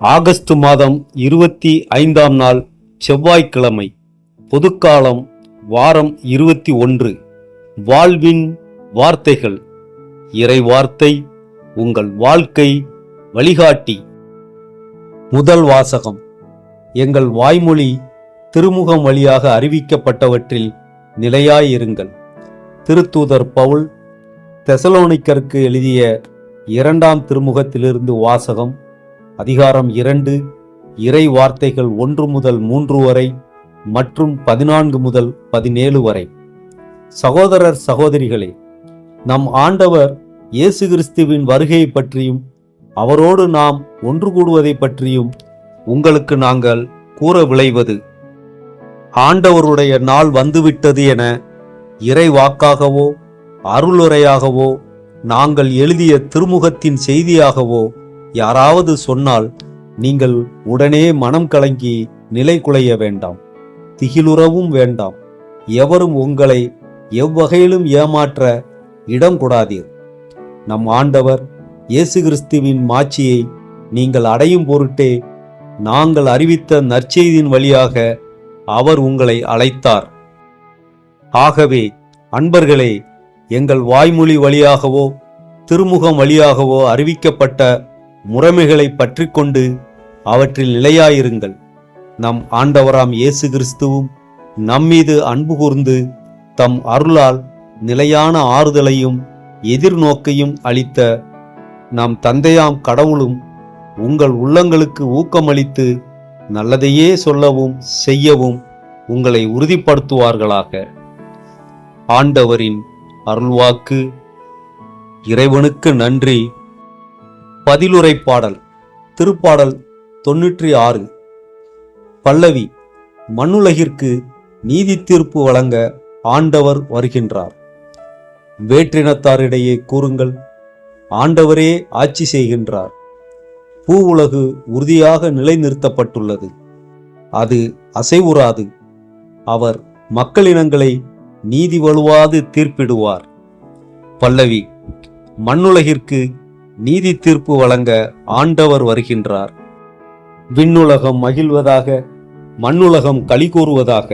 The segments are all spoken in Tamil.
ஆகஸ்ட் மாதம் 25ஆம் நாள் செவ்வாய்க்கிழமை. பொதுக்காலம் வாரம் 21. வாழ்வின் வார்த்தைகள். இறை வார்த்தை உங்கள் வாழ்க்கை வழிகாட்டி. முதல் வாசகம். எங்கள் வாய்மொழி திருமுகம் வழியாக அறிவிக்கப்பட்டவற்றில் நிலையாயிருங்கள். திருத்தூதர் பவுல் தெசலோனிக்கருக்கு எழுதிய 2ஆம் திருமுகத்திலிருந்து வாசகம். அதிகாரம் 2, இறை வார்த்தைகள் 1 முதல் 3 வரை மற்றும் 14 முதல் 17 வரை. சகோதரர் சகோதரிகளே, நம் ஆண்டவர் இயேசு கிறிஸ்துவின் வருகையை பற்றியும் அவரோடு நாம் ஒன்று கூடுவதை பற்றியும் உங்களுக்கு நாங்கள் கூற விளைவது, ஆண்டவருடைய நாள் வந்துவிட்டது என இறை வாக்காகவோ அருளுரையாகவோ நாங்கள் எழுதிய திருமுகத்தின் செய்தியாகவோ யாராவது சொன்னால் நீங்கள் உடனே மனம் கலங்கி நிலை குலைய வேண்டாம், திகிலுறவும் வேண்டாம். எவரும் உங்களை எவ்வகையிலும் ஏமாற்ற இடம் கொடாதீர். நம் ஆண்டவர் இயேசு கிறிஸ்துவின் மாட்சியை நீங்கள் அடையும் பொருட்டே நாங்கள் அறிவித்த நற்செய்தியின் வழியாக அவர் உங்களை அழைத்தார். ஆகவே அன்பர்களே, எங்கள் வாய்மொழி வழியாகவோ திருமுகம் வழியாகவோ அறிவிக்கப்பட்ட முறைமைகளை பற்றி கொண்டு அவற்றில் நிலையாயிருங்கள். நம் ஆண்டவராம் இயேசு கிறிஸ்துவும் நம்மீது அன்பு கூர்ந்து தம் அருளால் நிலையான ஆறுதலையும் எதிர்நோக்கையும் அளித்த நம் தந்தையாம் கடவுளும் உங்கள் உள்ளங்களுக்கு ஊக்கமளித்து நல்லதையே சொல்லவும் செய்யவும் உங்களை உறுதிப்படுத்துவார்களாக. ஆண்டவரின் அருள்வாக்கு. இறைவனுக்கு நன்றி. பதிலுரை பாடல். திருப்பாடல் 96. பல்லவி. மண்ணுலகிற்கு நீதி தீர்ப்பு வழங்க ஆண்டவர் வருகின்றார். வேற்றினத்தாரிடையே கூறுங்கள், ஆண்டவரே ஆட்சி செய்கின்றார். பூவுலகு உறுதியாக நிலைநிறுத்தப்பட்டுள்ளது, அது அசைவுறாது. அவர் மக்களினங்களை நீதி வழுவாது தீர்ப்பிடுவார். பல்லவி. மண்ணுலகிற்கு நீதி தீர்ப்பு வழங்க ஆண்டவர் வருகின்றார். விண்ணுலகம் மகிழ்வதாக, மண்ணுலகம் களி கூறுவதாக.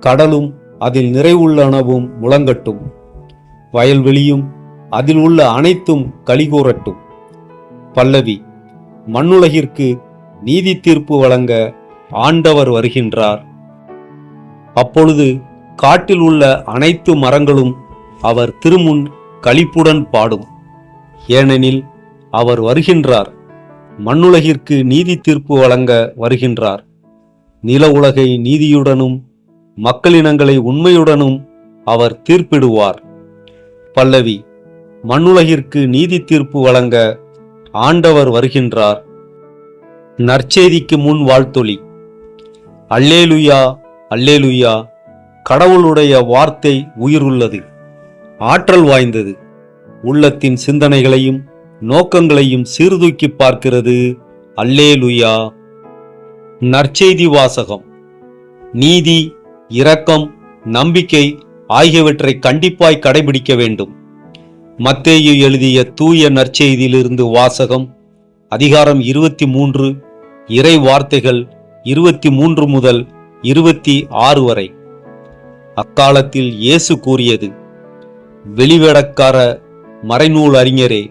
கடலும் அதில் நிறைவுள்ளனவும் முழங்கட்டும். வயல்வெளியும் அதில் உள்ள அனைத்தும் களி கூறட்டும். பல்லவி. மண்ணுலகிற்கு நீதி தீர்ப்பு வழங்க ஆண்டவர் வருகின்றார். அப்பொழுது காட்டில் உள்ள அனைத்து மரங்களும் அவர் திருமுன் களிப்புடன் பாடும். ஏனெனில் அவர் வருகின்றார், மண்ணுலகிற்கு நீதி தீர்ப்பு வழங்க வருகின்றார். நில உலகை நீதியுடனும் மக்களினங்களை உண்மையுடனும் அவர் தீர்ப்பிடுவார். பல்லவி. மண்ணுலகிற்கு நீதி தீர்ப்பு வழங்க ஆண்டவர் வருகின்றார். நற்செய்திக்கு முன் வாழ்த்தொலி. அல்லேலுயா, அல்லேலுயா. கடவுளுடைய வார்த்தை உயிருள்ளது, ஆற்றல் வாய்ந்தது. உள்ளத்தின் சிந்தனைகளையும் நோக்கங்களையும் சீர்தூக்கி பார்க்கிறது. அல்லேலுயா. நற்செய்தி வாசகம். நீதி, இரக்கம், நம்பிக்கை ஆகியவற்றை கண்டிப்பாய் கடைபிடிக்க வேண்டும். மத்தேயு எழுதிய தூய நற்செய்தியிலிருந்து வாசகம். அதிகாரம் 23, இறை வார்த்தைகள் 23 முதல் 26 வரை. அக்காலத்தில் இயேசு கூறியது, வெளிவேடக்கார மறைநூல் அறிஞரே,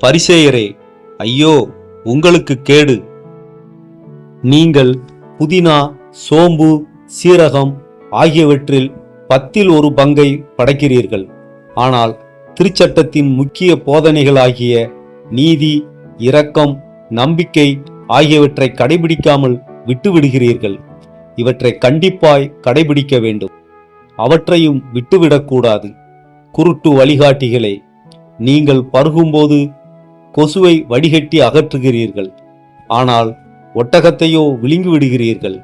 பரிசேயரே, ஐயோ உங்களுக்கு கேடு! நீங்கள் புதினா, சோம்பு, சீரகம் ஆகியவற்றில் 10ல் 1 பங்கை படைக்கிறீர்கள். ஆனால் திருச்சட்டத்தின் முக்கிய போதனைகளாகிய நீதி, இரக்கம், நம்பிக்கை ஆகியவற்றை கடைபிடிக்காமல் விட்டுவிடுகிறீர்கள். இவற்றை கண்டிப்பாய் கடைபிடிக்க வேண்டும். அவற்றையும் விட்டுவிடக்கூடாது. குருட்டு வழிகாட்டிகளே, நீங்கள் பருகும்போது கொசுவை வடிகட்டி அகற்றுகிறீர்கள், ஆனால் ஒட்டகத்தையோ விழுங்கி விடுகிறீர்கள்.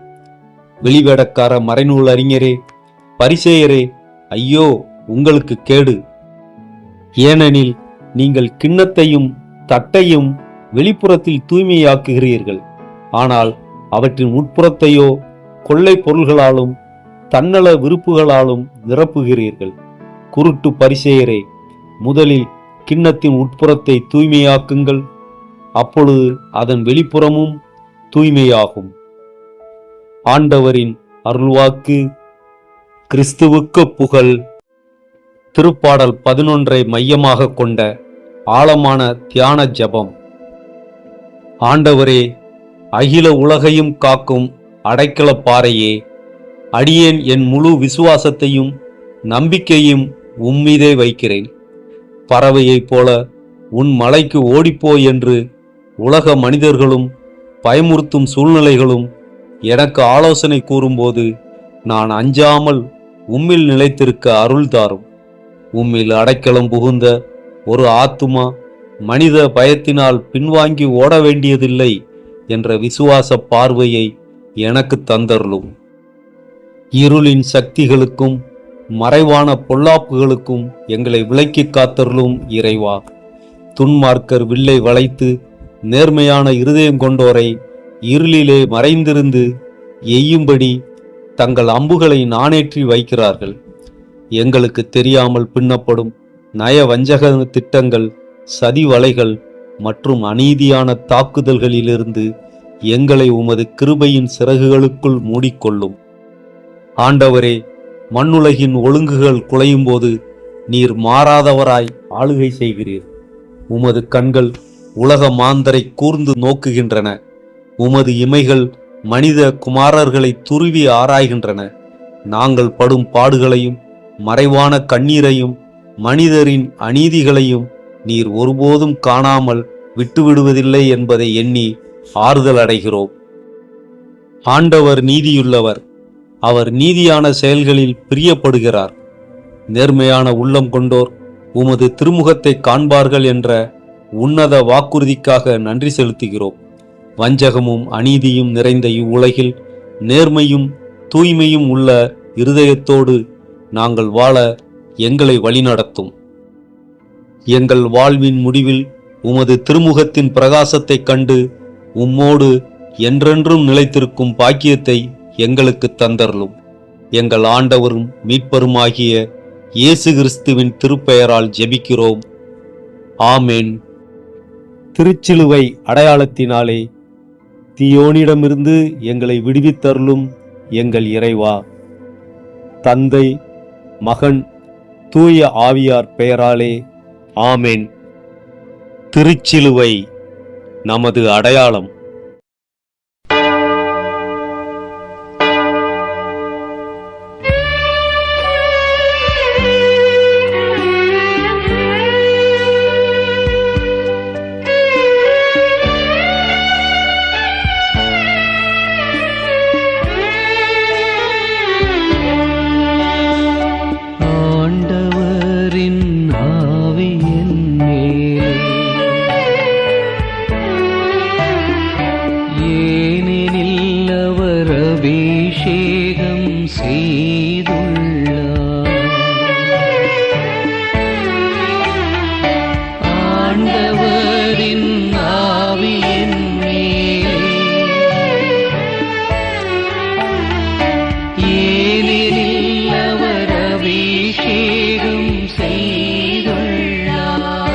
வெளிவேடக்கார மறைநூல் அறிஞரே, பரிசேயரே, ஐயோ உங்களுக்கு கேடு! ஏனெனில் நீங்கள் கிண்ணத்தையும் தட்டையும் வெளிப்புறத்தில் தூய்மையாக்குகிறீர்கள், ஆனால் அவற்றின் உட்புறத்தையோ கொள்ளை பொருள்களாலும் தன்னல விருப்புகளாலும் நிரப்புகிறீர்கள். குருட்டு பரிசேயரே, முதலில் கிண்ணத்தின் உட்புறத்தை தூய்மையாக்குங்கள், அப்பொழுது அதன் வெளிப்புறமும் தூய்மையாகும். ஆண்டவரின் அருள்வாக்கு. கிறிஸ்துவுக்கு புகழ். திருப்பாடல் 11 மையமாக கொண்ட ஆழமான தியான ஜெபம். ஆண்டவரே, அகில உலகையும் காக்கும் அடைக்கலப் பாறையே, அடியேன் என் முழு விசுவாசத்தையும் நம்பிக்கையும் உம்மீதே வைக்கிறேன். பறவையைப் போல உன் மலைக்கு ஓடிப்போ என்று உலக மனிதர்களும் பயமுறுத்தும் சூழ்நிலைகளும் எனக்கு ஆலோசனை கூறும்போது நான் அஞ்சாமல் உம்மில் நிலைத்திருக்க அருள் தாரும். உம்மில் அடைக்கலம் புகுந்த ஒரு ஆத்துமா மனித பயத்தினால் பின்வாங்கி ஓட வேண்டியதில்லை என்ற விசுவாச பார்வையை எனக்கு தந்தருளும். இருளின் சக்திகளுக்கும் மறைவான பொல்லாப்புகளுக்கும் எங்களை விலக்கி காத்தருளும் இறைவா. துன்மார்க்கர் வில்லை வளைத்து நேர்மையான இருதயம் கொண்டோரை இருளிலே மறைந்திருந்து எய்யும்படி தங்கள் அம்புகளை நாணேற்றி வைக்கிறார்கள். எங்களுக்கு தெரியாமல் பின்னப்படும் நய வஞ்சக திட்டங்கள், சதி வலைகள் மற்றும் அநீதியான தாக்குதல்களிலிருந்து எங்களை உமது கிருபையின் சிறகுகளுக்குள் மூடிக்கொள்ளும். ஆண்டவரே, மண்ணுலகின் ஒழுங்குகள் குலையும் போது நீர் மாறாதவராய் ஆளுகை செய்கிறீர். உமது கண்கள் உலக மாந்தரை கூர்ந்து நோக்குகின்றன. உமது இமைகள் மனித குமாரர்களை துருவி ஆராய்கின்றன. நாங்கள் படும் பாடுகளையும் மறைவான கண்ணீரையும் மனிதரின் அநீதிகளையும் நீர் ஒருபோதும் காணாமல் விட்டுவிடுவதில்லை என்பதை எண்ணி ஆறுதல் அடைகிறோம். ஆண்டவர் நீதியுள்ளவர். அவர் நீதியான செயல்களில் பிரியப்படுகிறார். நேர்மையான உள்ளம் கொண்டோர் உமது திருமுகத்தை காண்பார்கள் என்ற உன்னத வாக்குறுதிக்காக நன்றி செலுத்துகிறோம். வஞ்சகமும் அநீதியும் நிறைந்த இவ்வுலகில் நேர்மையும் தூய்மையும் உள்ள இருதயத்தோடு நாங்கள் வாழ எங்களை வழிநடத்தும். எங்கள் வாழ்வின் முடிவில் உமது திருமுகத்தின் பிரகாசத்தைக் கண்டு உம்மோடு என்றென்றும் நிலைத்திருக்கும் பாக்கியத்தை எங்களுக்கு தந்தருளும். எங்கள் ஆண்டவரும் மீட்பருமாகிய இயேசு கிறிஸ்துவின் திருப்பெயரால் ஜெபிக்கிறோம். ஆமேன். திருச்சிலுவை அடையாளத்தினாலே தீயோனிடமிருந்து எங்களை விடுவித்தருளும் எங்கள் இறைவா. தந்தை, மகன், தூய ஆவியார் பெயராலே ஆமேன். திருச்சிலுவை நமது அடையாளம். அபிஷேகம் செய்துள்ளார். ஆண்டவரின் ஆவியின் மேலே ஏனெனில் அவர் அபிஷேகம் செய்துள்ளார்.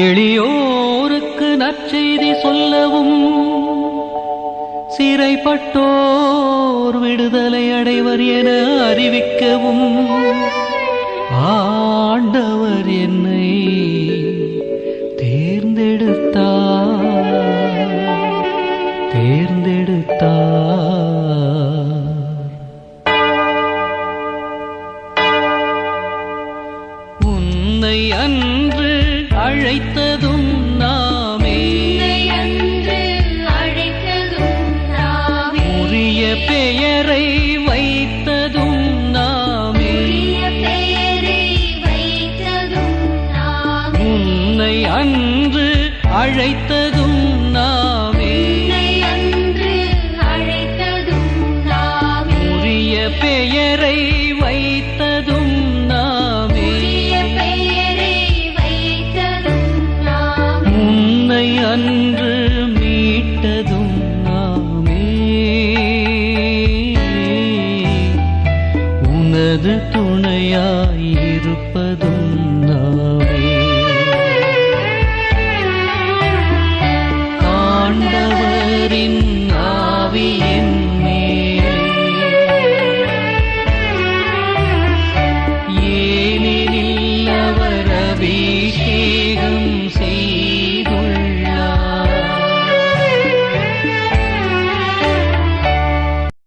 எளியோருக்கு நற்செய்தி சொல்லவும், சிறைப்பட்டோர் விடுதலை அடைவர் என அறிவிக்கவும் ஆண்டவர் என்னை தேர்ந்தெடுத்தார். உன்னை அன்று அழைத்ததும் நாமே, உரிய பெயரை வைத்ததும் நாமே, பெயரை வைத்ததும் நாமே. உன்னை அன்று மீட்டதும் நாமே. உனது